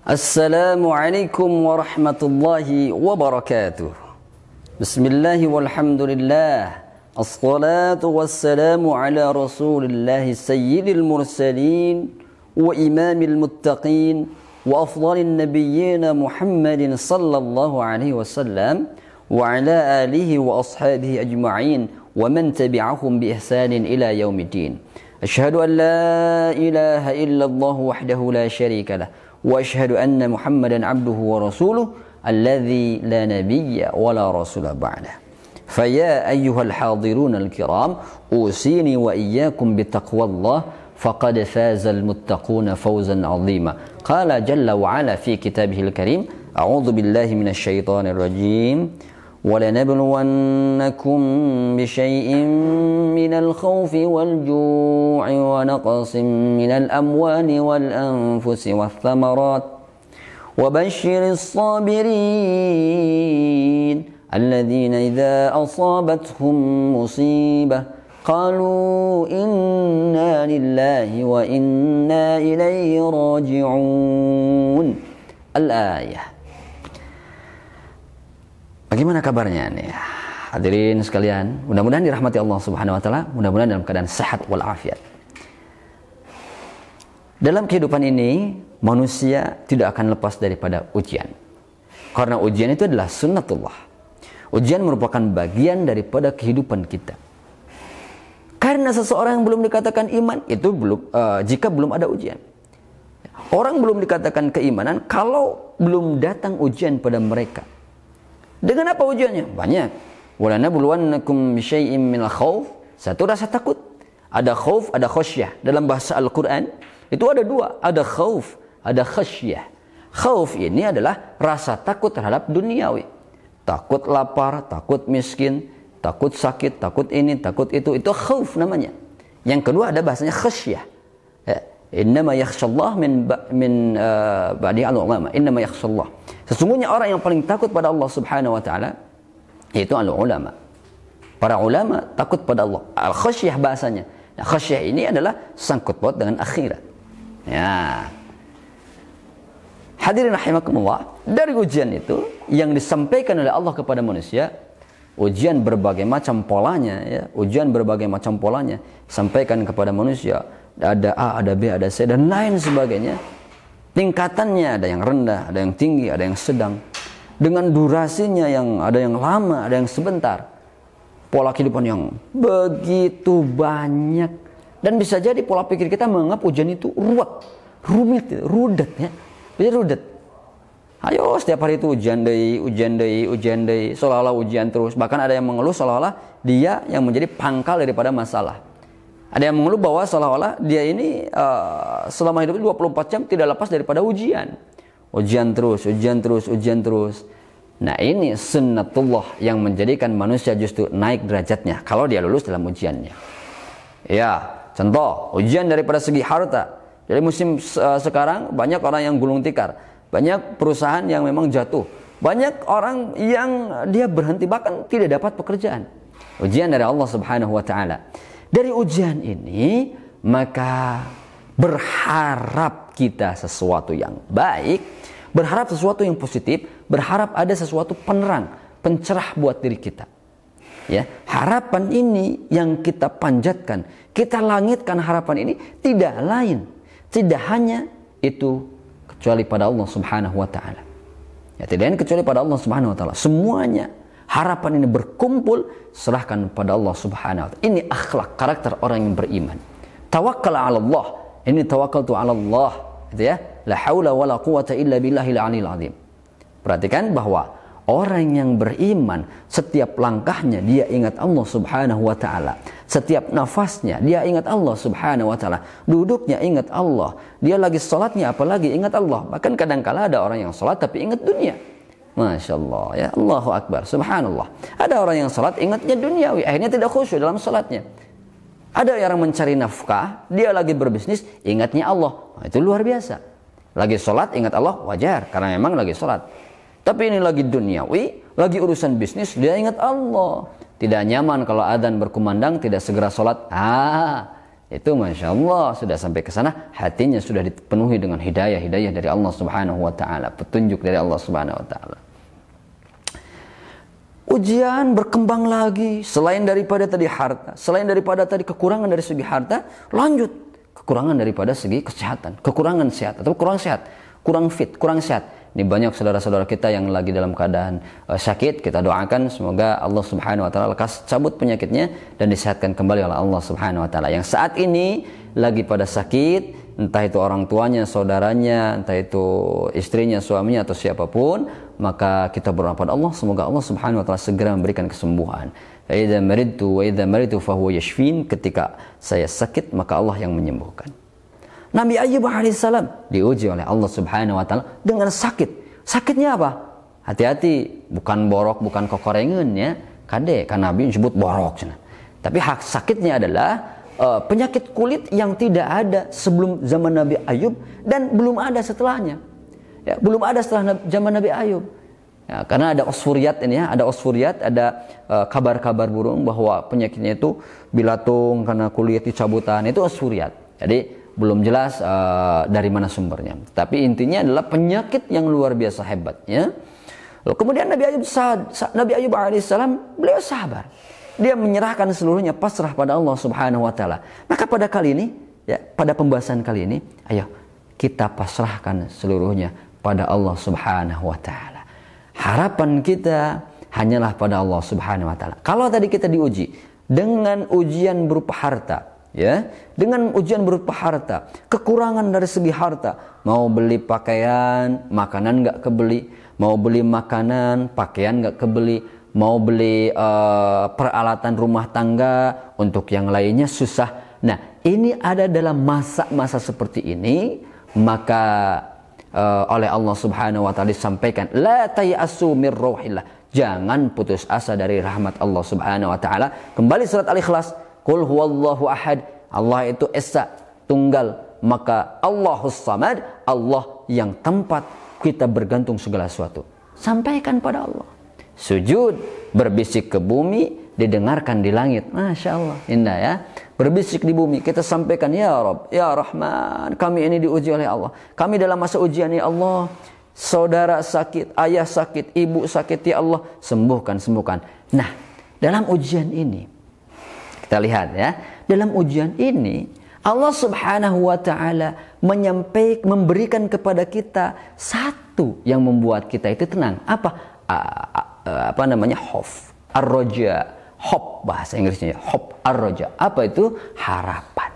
Assalamualaikum warahmatullahi wabarakatuh. Bismillahi walhamdulillah. Assalatu wassalamu ala rasulillahi sayyidil mursalin wa imamil muttaqin wa afdalin nabiyyina Muhammadin sallallahu alaihi wasallam wa ala alihi wa ashabihi ajma'in wa man tabi'ahum bi ihsanin ila yaumiddin. Asyhadu an la ilaha illallah wahdahu la syarika lah وأشهد أن محمدا عبده ورسوله الذي لا نبي ولا رسول بعده فيا أيها الحاضرون الكرام أوصيني وإياكم بتقوى الله فقد فاز المتقون فوزا عظيما قال جل وعلا في كتابه الكريم أعوذ بالله من الشيطان الرجيم ولنبلونكم بشيء من الخوف والجوع ونقص من الأموال والأنفس والثمرات وبشر الصابرين الذين إذا أصابتهم مصيبة قالوا إنا لله وإنا إليه راجعون الآية. Bagaimana kabarnya nih? Hadirin sekalian, mudah-mudahan dirahmati Allah Subhanahu wa taala, mudah-mudahan dalam keadaan sehat walafiat. Dalam kehidupan ini, manusia tidak akan lepas daripada ujian. Karena ujian itu adalah sunnatullah. Ujian merupakan bagian daripada kehidupan kita. Karena seseorang yang belum dikatakan iman, itu jika belum ada ujian. Orang belum dikatakan keimanan kalau belum datang ujian pada mereka. Dengan apa ujiannya? Banyak. Walanabluwannakum bisyai'im minal khauf. Satu, rasa takut. Ada khauf, ada khasyah. Dalam bahasa Al-Quran itu ada dua, ada khauf, ada khasyah. Khauf ini adalah rasa takut terhadap duniawi. Takut lapar, takut miskin, takut sakit, takut ini, takut itu khauf namanya. Yang kedua ada bahasanya khasyah. Innama yakhshallah min ba'di al-ulama. Innama yakhshallah. Sesungguhnya orang yang paling takut pada Allah Subhanahu wa taala yaitu al-ulama. Para ulama takut pada Allah. Al-khasyah bahasanya. Nah, khasyah ini adalah sangkut paut dengan akhirat. Ya. Hadirin rahimakumullah, dari ujian itu yang disampaikan oleh Allah kepada manusia, ujian berbagai macam polanya ya, ujian berbagai macam polanya sampaikan kepada manusia. Ada A, ada B, ada C, dan lain sebagainya. Tingkatannya ada yang rendah, ada yang tinggi, ada yang sedang. Dengan durasinya yang ada yang lama, ada yang sebentar. Pola kehidupan yang begitu banyak. Dan bisa jadi pola pikir kita menganggap ujian itu rumit, rudet ya. Jadi rudet. Ayo setiap hari itu ujian deui, seolah-olah ujian terus. Bahkan ada yang mengeluh seolah-olah dia yang menjadi pangkal daripada masalah. Ada yang mengeluh bahwa seolah-olah dia ini selama hidupnya 24 jam tidak lepas daripada ujian. Ujian terus. Nah, ini sunnatullah yang menjadikan manusia justru naik derajatnya kalau dia lulus dalam ujiannya. Ya, contoh, ujian daripada segi harta. Jadi musim sekarang banyak orang yang gulung tikar. Banyak perusahaan yang memang jatuh. Banyak orang yang dia berhenti bahkan tidak dapat pekerjaan. Ujian dari Allah Subhanahu wa taala. Dari ujian ini, maka berharap kita sesuatu yang baik, berharap sesuatu yang positif, berharap ada sesuatu penerang, pencerah buat diri kita. Ya, harapan ini yang kita panjatkan, kita langitkan harapan ini tidak lain, tidak hanya itu kecuali pada Allah Subhanahu wa taala. Ya, tidak lain kecuali pada Allah Subhanahu wa taala. Semuanya harapan ini berkumpul, serahkan pada Allah Subhanahu wa ta'ala. Ini akhlak, karakter orang yang beriman. Tawakkal 'ala Allah. Ini tawakkaltu 'ala Allah, gitu ya. La haula wala quwata illa billahil 'aliyil 'azim. Perhatikan bahwa orang yang beriman, setiap langkahnya dia ingat Allah Subhanahu wa ta'ala. Setiap nafasnya dia ingat Allah Subhanahu wa ta'ala. Duduknya ingat Allah. Dia lagi salatnya apalagi ingat Allah. Bahkan kadang-kala ada orang yang salat tapi ingat dunia. Masya Allah ya, Allahu Akbar, subhanallah. Ada orang yang salat ingatnya duniawi, akhirnya tidak khusyuk dalam salatnya. Ada orang mencari nafkah, dia lagi berbisnis, ingatnya Allah. Nah, itu luar biasa. Lagi salat ingat Allah, wajar, karena memang lagi salat. Tapi ini lagi duniawi, lagi urusan bisnis, dia ingat Allah. Tidak nyaman kalau adzan berkumandang, tidak segera salat. itu Masya Allah sudah sampai ke sana, hatinya sudah dipenuhi dengan hidayah dari Allah Subhanahu wa Ta'ala, petunjuk dari Allah Subhanahu wa Ta'ala. Ujian berkembang lagi, selain daripada tadi harta, selain daripada tadi kekurangan dari segi harta, lanjut kekurangan daripada segi kesehatan, kekurangan sehat atau kurang sehat, kurang fit, kurang sehat. Ini banyak saudara-saudara kita yang lagi dalam keadaan sakit. Kita doakan semoga Allah Subhanahu wa Ta'ala lekas cabut penyakitnya dan disehatkan kembali oleh Allah Subhanahu wa Ta'ala. Yang saat ini lagi pada sakit, entah itu orang tuanya, saudaranya, entah itu istrinya, suaminya atau siapapun, maka kita berdoa pada Allah semoga Allah Subhanahu wa Ta'ala segera memberikan kesembuhan. Idza maridtu wa idza maritu fahuwa yashfin. Ketika saya sakit maka Allah yang menyembuhkan. Nabi Ayub alaihissalam diuji oleh Allah Subhanahu wa Ta'ala dengan sakit. Sakitnya apa? Hati-hati, bukan borok, bukan kokorengan ya. Kade kan Nabi disebut borok. Tapi sakitnya adalah penyakit kulit yang tidak ada sebelum zaman Nabi Ayub dan belum ada setelahnya. Ya, belum ada setelah zaman Nabi Ayub. Ya, karena ada osfuriat ini ya, ada osfuriat, ada kabar-kabar burung bahwa penyakitnya itu bilatung karena kulit dicabutan, itu osfuriat. Jadi belum jelas dari mana sumbernya. Tapi intinya adalah penyakit yang luar biasa hebat ya. Lalu kemudian Nabi Ayub alaihissalam beliau sabar. Dia menyerahkan seluruhnya, pasrah pada Allah Subhanahu wa Ta'ala. Maka pada kali ini ya, pada pembahasan kali ini, ayo kita pasrahkan seluruhnya pada Allah Subhanahu wa Ta'ala. Harapan kita hanyalah pada Allah Subhanahu wa Ta'ala. Kalau tadi kita diuji dengan ujian berupa harta, ya, dengan ujian berupa harta, kekurangan dari segi harta, mau beli pakaian, makanan nggak kebeli, mau beli makanan, pakaian nggak kebeli, mau beli peralatan rumah tangga, untuk yang lainnya susah. Nah, ini ada dalam masa-masa seperti ini, maka oleh Allah Subhanahu wa Ta'ala disampaikan, la tayasu mir rauhillah, jangan putus asa dari rahmat Allah Subhanahu wa Ta'ala. Kembali surat Al-Ikhlas, Qul huwallahu ahad, Allah itu esa, tunggal, maka Allahus samad, Allah yang tempat kita bergantung segala sesuatu. Sampaikan pada Allah. Sujud, berbisik ke bumi, didengarkan di langit. Masya Allah, indah ya. Berbisik di bumi, kita sampaikan, ya Rabb, ya Rahman, kami ini diuji oleh Allah. Kami dalam masa ujian ya Allah. Saudara sakit, ayah sakit, ibu sakit, ya Allah, sembuhkan, sembuhkan. Nah, dalam ujian ini, kita lihat ya, dalam ujian ini Allah Subhanahu wa Ta'ala memberikan kepada kita satu yang membuat kita itu tenang. Apa namanya? Khauf, ar-raja, hope bahasa Inggrisnya, hope, ar-raja. Apa itu? Harapan.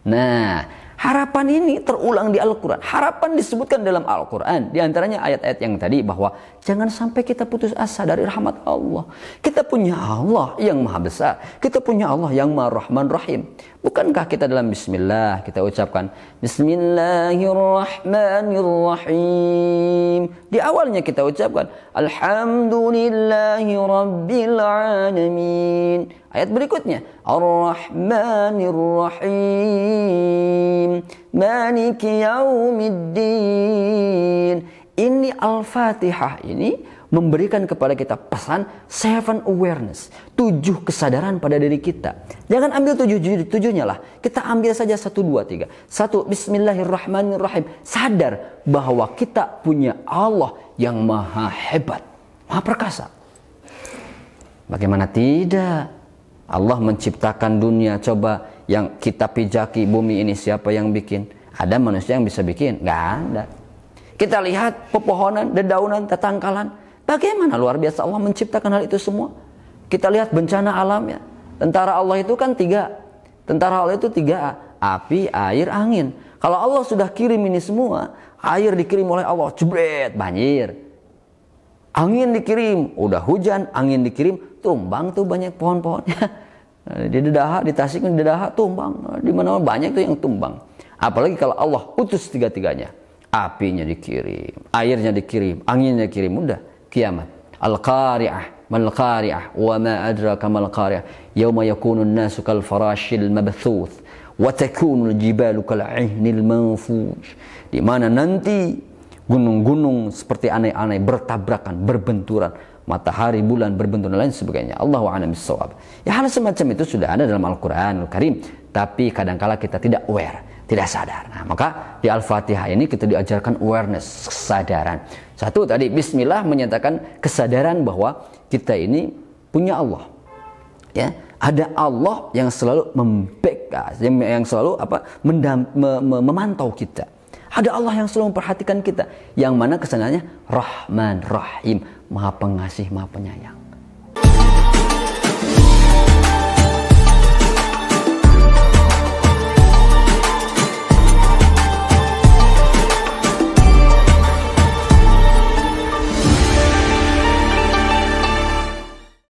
Nah, harapan ini terulang di Al-Quran. Harapan disebutkan dalam Al-Quran. Di antaranya ayat-ayat yang tadi bahwa jangan sampai kita putus asa dari rahmat Allah. Kita punya Allah yang maha besar. Kita punya Allah yang maha Rahman Rahim. Bukankah kita dalam Bismillah kita ucapkan Bismillahirrahmanirrahim. Di awalnya kita ucapkan Alhamdulillahi Rabbil Alamin. Ayat berikutnya Ar-Rahmanir-Rahim Maliki Yaumiddin. Ini Al-Fatihah ini memberikan kepada kita pesan 7 awareness, 7 kesadaran pada diri kita. Jangan ambil 7-nya lah. Kita ambil saja 1, 2, 3. 1, Bismillahirrahmanirrahim. Sadar bahwa kita punya Allah yang maha hebat, maha perkasa. Bagaimana tidak? Allah menciptakan dunia, coba yang kita pijaki bumi ini siapa yang bikin? Ada manusia yang bisa bikin? Nggak ada. Kita lihat pepohonan, dedaunan, tetangkalan. Bagaimana luar biasa Allah menciptakan hal itu semua. Kita lihat bencana alamnya. Tentara Allah itu kan 3. Tentara Allah itu 3. Api, air, angin. Kalau Allah sudah kirim ini semua, air dikirim oleh Allah, jebret, banjir. Angin dikirim, udah hujan, angin dikirim, tumbang tuh banyak pohon-pohonnya. Di Dedaha, di Tasik, di Dedaha tumbang. Di mana banyak tuh yang tumbang. Apalagi kalau Allah utus 3-tiganya. Apinya dikirim, airnya dikirim, anginnya dikirim, udah kiamat. Al-Qari'ah, mal Qari'ah, wa ma adraka mal Qari'ah, yauma yakunu an-nasu kal farashil mabthuth wa takunu al-jibalu kal 'ihnil manfush. Di mana nanti gunung-gunung seperti anai-anai bertabrakan, berbenturan, matahari, bulan berbenturan dan lain sebagainya. Allahu a'lam bissawab. Ya, hal semacam itu sudah ada dalam Al-Qur'anul Karim. tapi kadangkala kita tidak aware, tidak sadar. Nah, maka di Al-Fatihah ini kita diajarkan awareness, kesadaran. Satu tadi bismillah menyatakan kesadaran bahwa kita ini punya Allah. Ya, ada Allah yang selalu membackup, yang selalu memantau kita. Ada Allah yang selalu memperhatikan kita, yang mana kesananya Rahman Rahim, Maha Pengasih, Maha Penyayang.